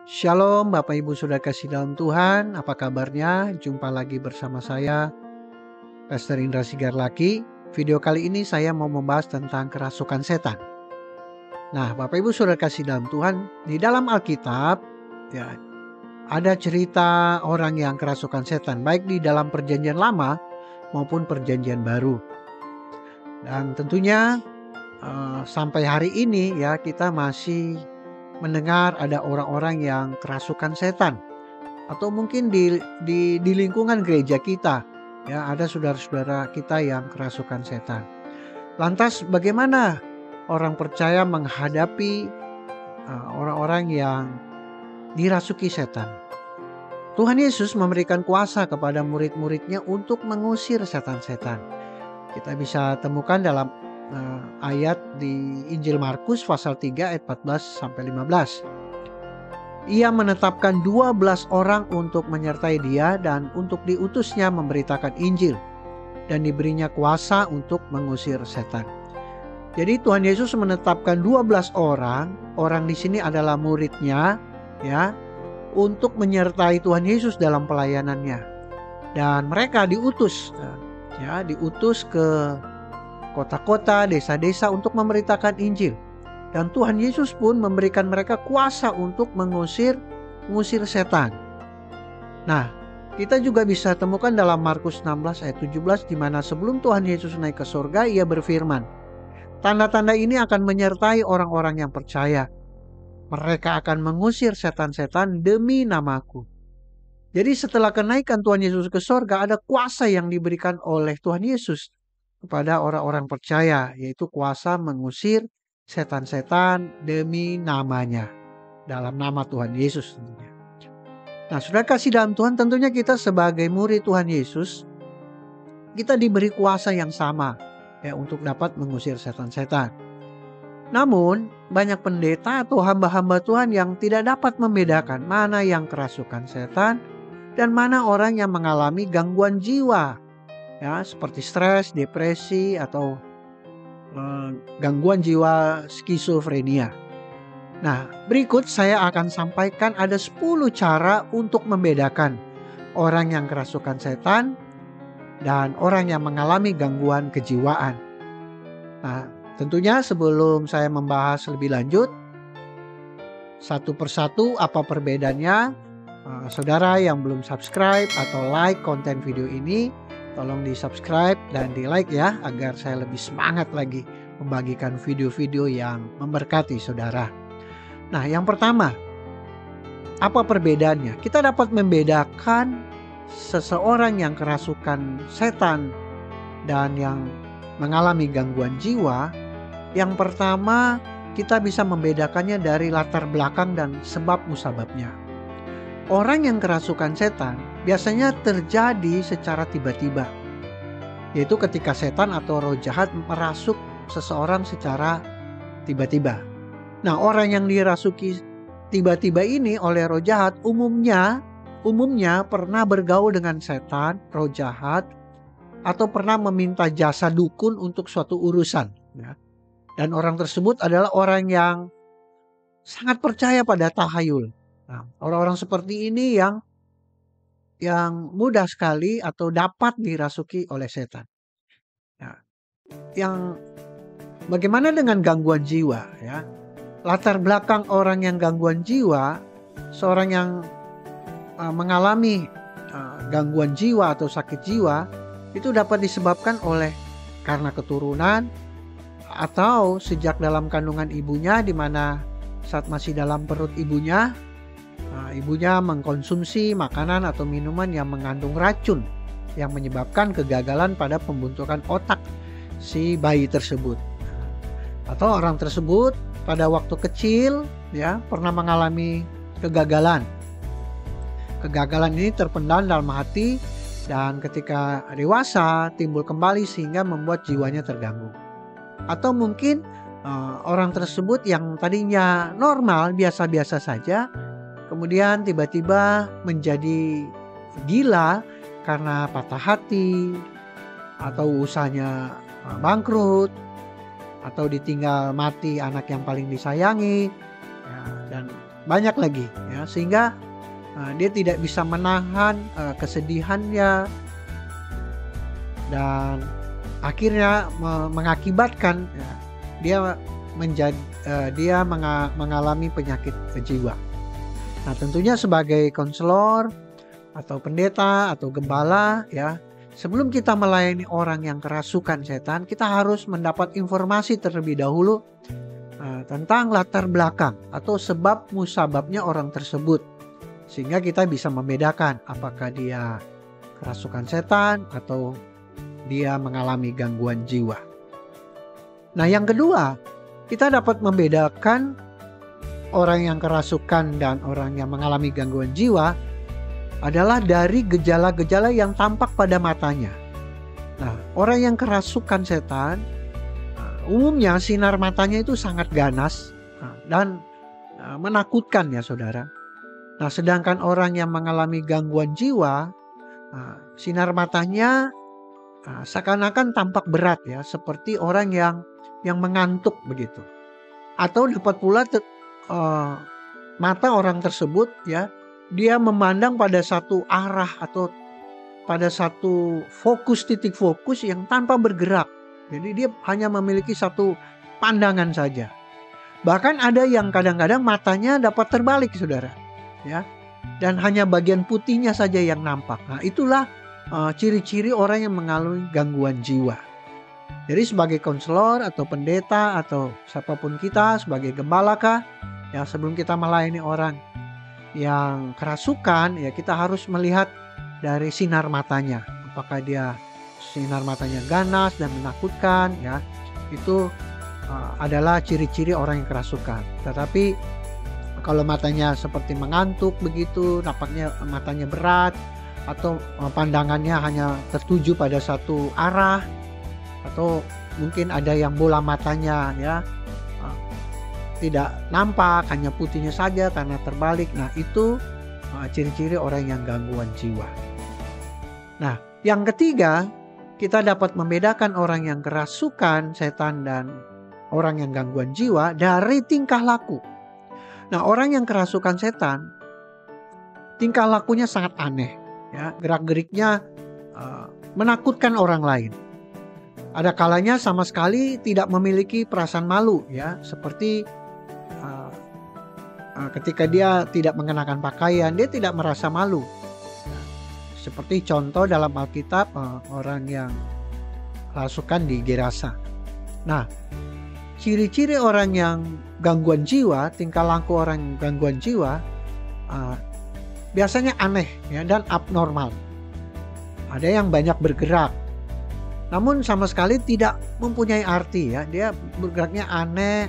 Shalom Bapak Ibu Saudara kasih dalam Tuhan, apa kabarnya? Jumpa lagi bersama saya, Pastor Indra Sigarlaki. Video kali ini saya mau membahas tentang kerasukan setan. Nah, Bapak Ibu Saudara kasih dalam Tuhan, di dalam Alkitab ya ada cerita orang yang kerasukan setan, baik di dalam Perjanjian Lama maupun Perjanjian Baru. Dan tentunya sampai hari ini ya kita masih mendengar ada orang-orang yang kerasukan setan, atau mungkin di lingkungan gereja kita ya ada saudara-saudara kita yang kerasukan setan. Lantas bagaimana orang percaya menghadapi orang-orang yang dirasuki setan? Tuhan Yesus memberikan kuasa kepada murid-muridnya untuk mengusir setan-setan. Kita bisa temukan dalam ayat di Injil Markus pasal 3 ayat 14-15. Ia menetapkan 12 orang untuk menyertai dia dan untuk diutusnya memberitakan Injil, dan diberinya kuasa untuk mengusir setan. Jadi Tuhan Yesus menetapkan 12 orang di sini adalah muridnya ya, untuk menyertai Tuhan Yesus dalam pelayanannya. Dan mereka diutus ke kota-kota, desa-desa untuk memberitakan Injil. Dan Tuhan Yesus pun memberikan mereka kuasa untuk mengusir setan. Nah, kita juga bisa temukan dalam Markus 16 ayat 17 di mana sebelum Tuhan Yesus naik ke surga, ia berfirman, "Tanda-tanda ini akan menyertai orang-orang yang percaya. Mereka akan mengusir setan-setan demi namaku." Jadi setelah kenaikan Tuhan Yesus ke surga, ada kuasa yang diberikan oleh Tuhan Yesus kepada orang-orang percaya, yaitu kuasa mengusir setan-setan demi namanya, dalam nama Tuhan Yesus tentunya. Nah, sudah kasih dalam Tuhan, tentunya kita sebagai murid Tuhan Yesus, kita diberi kuasa yang sama ya untuk dapat mengusir setan-setan. Namun, banyak pendeta atau hamba-hamba Tuhan yang tidak dapat membedakan mana yang kerasukan setan dan mana orang yang mengalami gangguan jiwa. Ya, seperti stres, depresi, atau gangguan jiwa skizofrenia. Nah, berikut saya akan sampaikan ada 10 cara untuk membedakan orang yang kerasukan setan dan orang yang mengalami gangguan kejiwaan. Nah, tentunya sebelum saya membahas lebih lanjut, satu persatu apa perbedaannya, saudara yang belum subscribe atau like konten video ini, tolong di subscribe dan di like ya, agar saya lebih semangat lagi membagikan video-video yang memberkati saudara. Nah, yang pertama, apa perbedaannya? Kita dapat membedakan seseorang yang kerasukan setan dan yang mengalami gangguan jiwa. Yang pertama, kita bisa membedakannya dari latar belakang dan sebab musababnya. Orang yang kerasukan setan biasanya terjadi secara tiba-tiba, yaitu ketika setan atau roh jahat merasuk seseorang secara tiba-tiba. Nah, orang yang dirasuki tiba-tiba ini oleh roh jahat umumnya pernah bergaul dengan setan, roh jahat, atau pernah meminta jasa dukun untuk suatu urusan ya. Dan orang tersebut adalah orang yang sangat percaya pada tahayul. Nah, orang-orang seperti ini yang mudah sekali atau dapat dirasuki oleh setan. Nah, bagaimana dengan gangguan jiwa ya? Latar belakang orang yang gangguan jiwa, seorang yang mengalami gangguan jiwa atau sakit jiwa, itu dapat disebabkan oleh karena keturunan atau sejak dalam kandungan ibunya, di mana saat masih dalam perut ibunya, ibunya mengkonsumsi makanan atau minuman yang mengandung racun yang menyebabkan kegagalan pada pembentukan otak si bayi tersebut. Atau orang tersebut pada waktu kecil ya pernah mengalami kegagalan. Kegagalan ini terpendam dalam hati dan ketika dewasa timbul kembali sehingga membuat jiwanya terganggu. Atau mungkin orang tersebut yang tadinya normal, biasa-biasa saja, kemudian tiba-tiba menjadi gila karena patah hati, atau usahanya bangkrut, atau ditinggal mati anak yang paling disayangi, ya, dan banyak lagi ya, sehingga dia tidak bisa menahan kesedihannya, dan akhirnya mengakibatkan ya, dia mengalami penyakit jiwa. Nah, tentunya sebagai konselor atau pendeta atau gembala ya, sebelum kita melayani orang yang kerasukan setan, kita harus mendapat informasi terlebih dahulu tentang latar belakang atau sebab musababnya orang tersebut, sehingga kita bisa membedakan apakah dia kerasukan setan atau dia mengalami gangguan jiwa. Nah, yang kedua, kita dapat membedakan orang yang kerasukan dan orang yang mengalami gangguan jiwa adalah dari gejala-gejala yang tampak pada matanya. Nah, orang yang kerasukan setan, umumnya sinar matanya itu sangat ganas dan menakutkan ya saudara. Nah, sedangkan orang yang mengalami gangguan jiwa, sinar matanya seakan-akan tampak berat ya, seperti orang yang mengantuk begitu. Atau dapat pula mata orang tersebut ya, dia memandang pada satu arah atau pada satu titik fokus yang tanpa bergerak. Jadi dia hanya memiliki satu pandangan saja. Bahkan ada yang kadang-kadang matanya dapat terbalik saudara ya, dan hanya bagian putihnya saja yang nampak. Nah, itulah ciri-ciri orang yang mengalami gangguan jiwa. Jadi sebagai konselor atau pendeta atau siapapun kita sebagai gembala kah ya, sebelum kita melayani orang yang kerasukan ya, kita harus melihat dari sinar matanya. Apakah dia sinar matanya ganas dan menakutkan ya, itu adalah ciri-ciri orang yang kerasukan. Tetapi kalau matanya seperti mengantuk begitu, nampaknya matanya berat, atau pandangannya hanya tertuju pada satu arah, atau mungkin ada yang bola matanya ya tidak nampak, hanya putihnya saja karena terbalik. Nah, itu ciri-ciri orang yang gangguan jiwa. Nah, yang ketiga, kita dapat membedakan orang yang kerasukan setan dan orang yang gangguan jiwa dari tingkah laku. Nah, orang yang kerasukan setan, tingkah lakunya sangat aneh ya, gerak-geriknya menakutkan orang lain. Ada kalanya sama sekali tidak memiliki perasaan malu ya, seperti ketika dia tidak mengenakan pakaian, dia tidak merasa malu. Seperti contoh dalam Alkitab, orang yang kerasukan di Gerasa. Nah, ciri-ciri orang yang gangguan jiwa, tingkah laku orang gangguan jiwa biasanya aneh ya, dan abnormal. Ada yang banyak bergerak, namun sama sekali tidak mempunyai arti ya. Dia bergeraknya aneh,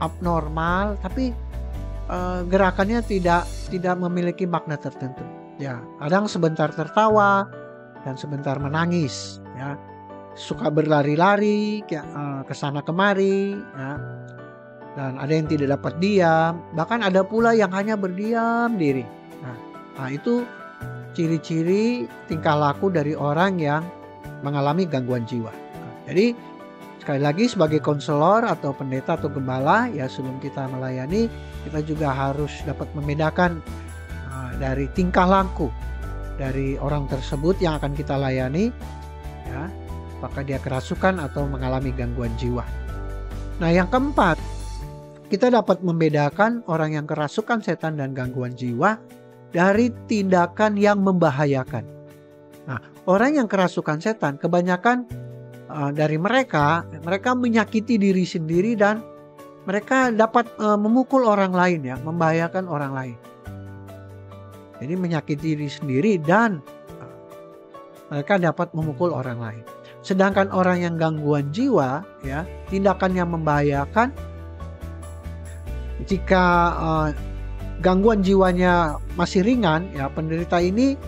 abnormal, tapi gerakannya tidak memiliki makna tertentu. Ya, kadang sebentar tertawa dan sebentar menangis ya. Suka berlari-lari ke sana kemari ya. Dan ada yang tidak dapat diam, bahkan ada pula yang hanya berdiam diri. Nah, itu ciri-ciri tingkah laku dari orang yang mengalami gangguan jiwa. Jadi sekali lagi sebagai konselor atau pendeta atau gembala ya, sebelum kita melayani, kita juga harus dapat membedakan dari tingkah laku dari orang tersebut yang akan kita layani ya, apakah dia kerasukan atau mengalami gangguan jiwa. Nah, yang keempat, kita dapat membedakan orang yang kerasukan setan dan gangguan jiwa dari tindakan yang membahayakan. Nah, orang yang kerasukan setan kebanyakan dari mereka menyakiti diri sendiri dan mereka dapat memukul orang lain ya, membahayakan orang lain. Jadi menyakiti diri sendiri dan mereka dapat memukul orang lain. Sedangkan orang yang gangguan jiwa ya, tindakan yang membahayakan jika gangguan jiwanya masih ringan ya, penderita ini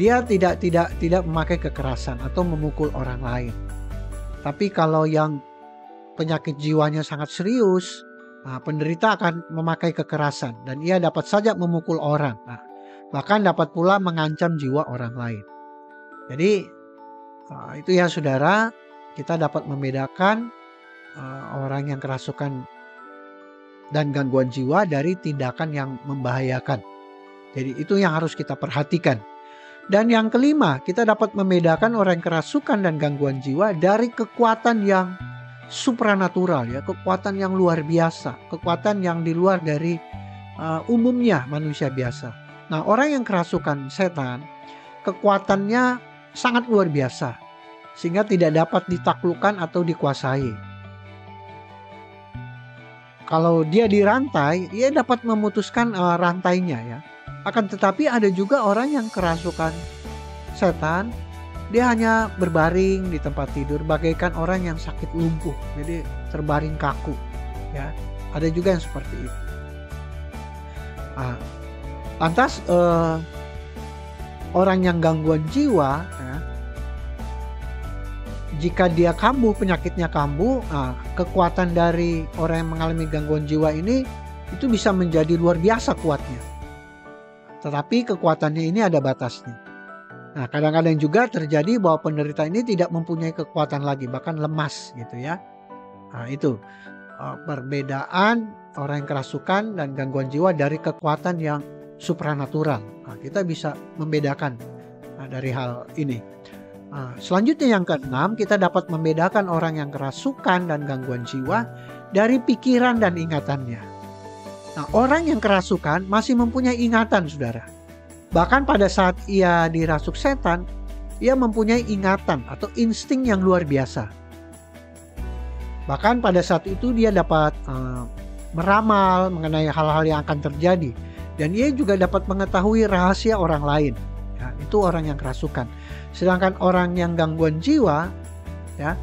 dia tidak memakai kekerasan atau memukul orang lain. Tapi kalau yang penyakit jiwanya sangat serius, penderita akan memakai kekerasan dan ia dapat saja memukul orang. Bahkan dapat pula mengancam jiwa orang lain. Jadi itu ya saudara, kita dapat membedakan orang yang kerasukan dan gangguan jiwa dari tindakan yang membahayakan. Jadi itu yang harus kita perhatikan. Dan yang kelima, kita dapat membedakan orang yang kerasukan dan gangguan jiwa dari kekuatan yang supranatural, ya, kekuatan yang luar biasa, kekuatan yang di luar dari umumnya manusia biasa. Nah, orang yang kerasukan setan, kekuatannya sangat luar biasa, sehingga tidak dapat ditaklukkan atau dikuasai. Kalau dia dirantai, dia dapat memutuskan rantainya, ya. Akan tetapi ada juga orang yang kerasukan setan, dia hanya berbaring di tempat tidur bagaikan orang yang sakit lumpuh, jadi terbaring kaku, ya. Ada juga yang seperti itu. Lantas orang yang gangguan jiwa, ya, jika dia kambuh, penyakitnya kambuh, kekuatan dari orang yang mengalami gangguan jiwa ini itu bisa menjadi luar biasa kuatnya. Tetapi kekuatannya ini ada batasnya. Nah, kadang-kadang juga terjadi bahwa penderita ini tidak mempunyai kekuatan lagi, bahkan lemas gitu ya. Nah, itu perbedaan orang yang kerasukan dan gangguan jiwa dari kekuatan yang supranatural. Nah, kita bisa membedakan dari hal ini. Selanjutnya yang keenam, kita dapat membedakan orang yang kerasukan dan gangguan jiwa dari pikiran dan ingatannya. Nah, orang yang kerasukan masih mempunyai ingatan, saudara. Bahkan pada saat ia dirasuk setan, ia mempunyai ingatan atau insting yang luar biasa. Bahkan pada saat itu dia dapat meramal mengenai hal-hal yang akan terjadi. Dan ia juga dapat mengetahui rahasia orang lain. Ya, itu orang yang kerasukan. Sedangkan orang yang gangguan jiwa, ya,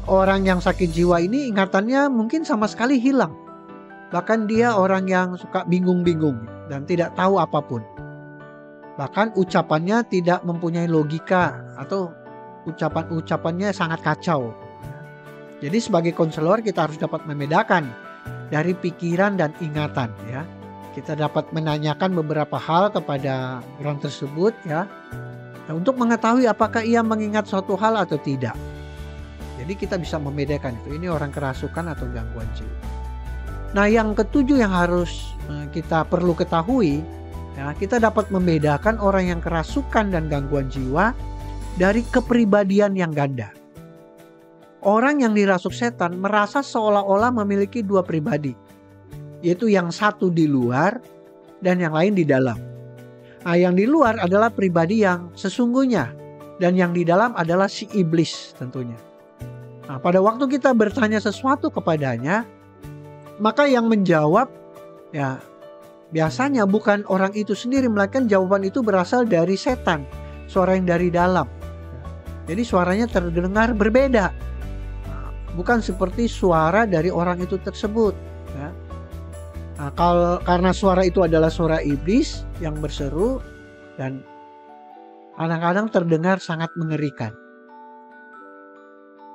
orang yang sakit jiwa ini ingatannya mungkin sama sekali hilang. Bahkan dia orang yang suka bingung-bingung dan tidak tahu apapun. Bahkan ucapannya tidak mempunyai logika atau ucapan-ucapannya sangat kacau. Jadi sebagai konselor kita harus dapat membedakan dari pikiran dan ingatan, ya. Kita dapat menanyakan beberapa hal kepada orang tersebut, ya, untuk mengetahui apakah ia mengingat suatu hal atau tidak. Jadi kita bisa membedakan itu, ini orang kerasukan atau gangguan jiwa. Nah, yang ketujuh yang harus kita perlu ketahui, ya, kita dapat membedakan orang yang kerasukan dan gangguan jiwa dari kepribadian yang ganda. Orang yang dirasuk setan merasa seolah-olah memiliki dua pribadi, yaitu yang satu di luar dan yang lain di dalam. Nah, yang di luar adalah pribadi yang sesungguhnya dan yang di dalam adalah si iblis tentunya. Nah, pada waktu kita bertanya sesuatu kepadanya, maka yang menjawab, ya, biasanya bukan orang itu sendiri, melainkan jawaban itu berasal dari setan, suara yang dari dalam. Jadi suaranya terdengar berbeda, bukan seperti suara dari orang itu tersebut, ya. Nah, karena suara itu adalah suara iblis yang berseru dan kadang-kadang terdengar sangat mengerikan.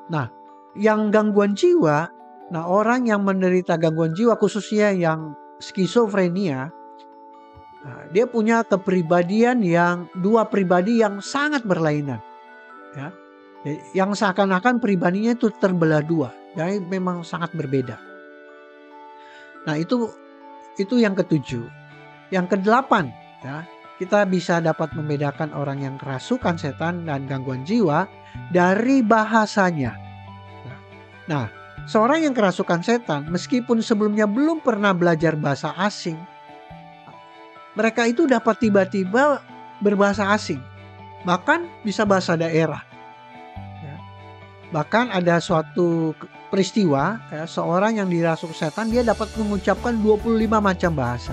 Nah, yang gangguan jiwa, nah, orang yang menderita gangguan jiwa khususnya yang skizofrenia, nah, dia punya kepribadian yang dua pribadi yang sangat berlainan, ya. Yang seakan-akan pribadinya itu terbelah dua, jadi memang sangat berbeda. Nah, itu yang ketujuh. Yang kedelapan, ya, kita bisa dapat membedakan orang yang kerasukan setan dan gangguan jiwa dari bahasanya. Nah, seorang yang kerasukan setan, meskipun sebelumnya belum pernah belajar bahasa asing, mereka itu dapat tiba-tiba berbahasa asing, bahkan bisa bahasa daerah. Bahkan ada suatu peristiwa, ya, seorang yang dirasuk setan, dia dapat mengucapkan 25 macam bahasa.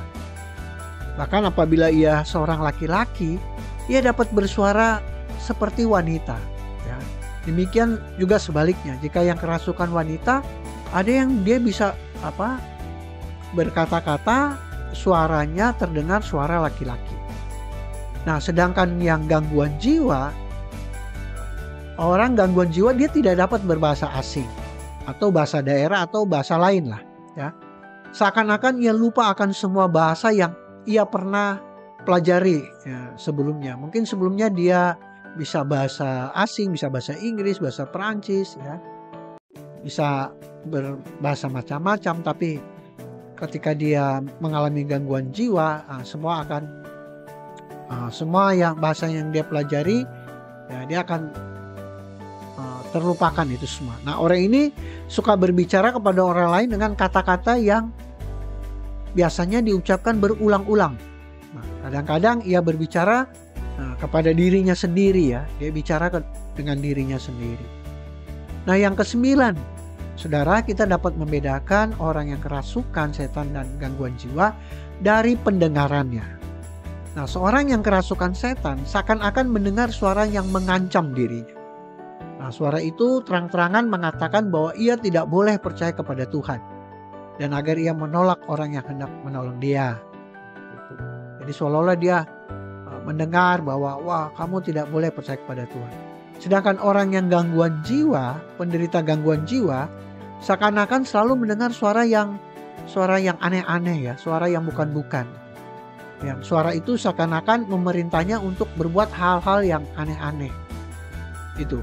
Bahkan apabila ia seorang laki-laki, ia dapat bersuara seperti wanita, ya. Demikian juga sebaliknya, jika yang kerasukan wanita, ada yang dia bisa berkata-kata, suaranya terdengar suara laki-laki. Nah, sedangkan yang gangguan jiwa, orang gangguan jiwa dia tidak dapat berbahasa asing atau bahasa daerah atau bahasa lain lah, ya. Seakan-akan ia lupa akan semua bahasa yang ia pernah pelajari, ya, sebelumnya. Mungkin sebelumnya dia bisa bahasa asing, bisa bahasa Inggris, bahasa Perancis, ya. bisa berbahasa macam-macam, tapi ketika dia mengalami gangguan jiwa, semua yang bahasa yang dia pelajari, ya dia akan terlupakan itu semua. Nah, orang ini suka berbicara kepada orang lain dengan kata-kata yang biasanya diucapkan berulang-ulang. Nah, kadang-kadang ia berbicara kepada dirinya sendiri, ya. Dia bicara dengan dirinya sendiri. Nah, yang kesembilan, saudara, kita dapat membedakan orang yang kerasukan setan dan gangguan jiwa dari pendengarannya. Nah, seorang yang kerasukan setan seakan-akan mendengar suara yang mengancam dirinya. Nah, suara itu terang-terangan mengatakan bahwa ia tidak boleh percaya kepada Tuhan dan agar ia menolak orang yang hendak menolong dia. Jadi seolah-olah dia mendengar bahwa wah, kamu tidak boleh percaya kepada Tuhan. Sedangkan orang yang gangguan jiwa, penderita gangguan jiwa, seakan-akan selalu mendengar suara yang aneh-aneh, ya, suara yang bukan-bukan. Yang suara itu seakan-akan memerintahnya untuk berbuat hal-hal yang aneh-aneh. Itu.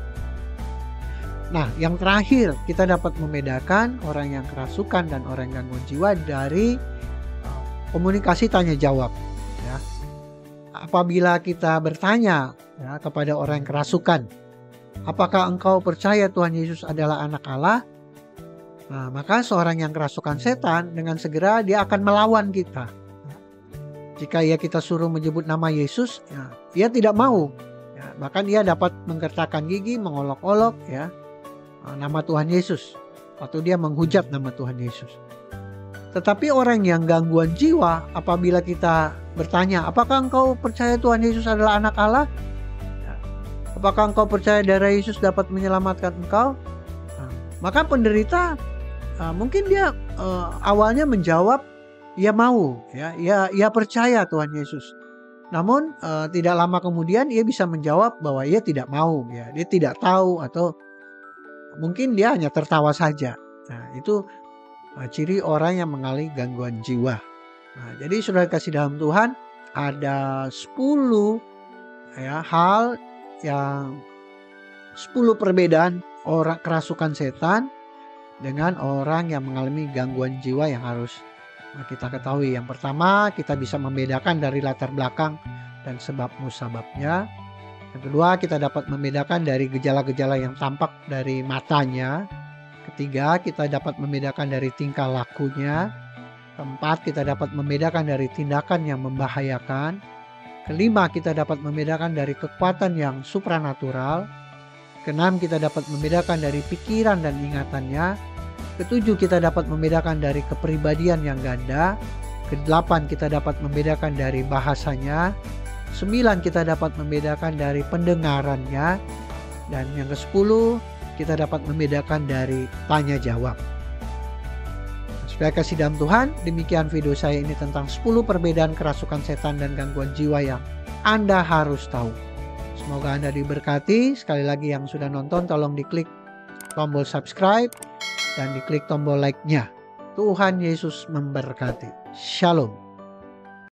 Nah, yang terakhir, kita dapat membedakan orang yang kerasukan dan orang yang gangguan jiwa dari komunikasi tanya jawab. Ya. Apabila kita bertanya, ya, kepada orang yang kerasukan, apakah engkau percaya Tuhan Yesus adalah anak Allah? Nah, maka seorang yang kerasukan setan dengan segera dia akan melawan kita. Jika kita suruh menyebut nama Yesus, ya, dia tidak mau. Ya, bahkan dia dapat menggertakkan gigi, mengolok-olok, ya, nama Tuhan Yesus, atau dia menghujat nama Tuhan Yesus. Tetapi orang yang gangguan jiwa, apabila kita bertanya, apakah engkau percaya Tuhan Yesus adalah anak Allah? Apakah engkau percaya darah Yesus dapat menyelamatkan engkau? Maka penderita mungkin dia awalnya menjawab, ia mau, ya, ia percaya Tuhan Yesus. Namun tidak lama kemudian ia bisa menjawab bahwa ia tidak mau, ya, dia tidak tahu, atau mungkin dia hanya tertawa saja. Nah, itu ciri orang yang mengalami gangguan jiwa. Nah, jadi saudara kasih dalam Tuhan, ada 10 hal yang 10 perbedaan orang kerasukan setan dengan orang yang mengalami gangguan jiwa yang harus kita ketahui. Yang pertama, kita bisa membedakan dari latar belakang dan sebab musababnya. Yang kedua, kita dapat membedakan dari gejala-gejala yang tampak dari matanya. Ketiga, kita dapat membedakan dari tingkah lakunya. Keempat, kita dapat membedakan dari tindakan yang membahayakan. Kelima, kita dapat membedakan dari kekuatan yang supranatural. Keenam, kita dapat membedakan dari pikiran dan ingatannya. Ketujuh, kita dapat membedakan dari kepribadian yang ganda. Kedelapan, kita dapat membedakan dari bahasanya. 9, kita dapat membedakan dari pendengarannya. Dan yang ke-10, kita dapat membedakan dari tanya jawab. Supaya kasih dalam Tuhan, demikian video saya ini tentang 10 perbedaan kerasukan setan dan gangguan jiwa yang Anda harus tahu. Semoga Anda diberkati. Sekali lagi yang sudah nonton, tolong diklik tombol subscribe dan diklik tombol like-nya. Tuhan Yesus memberkati. Shalom.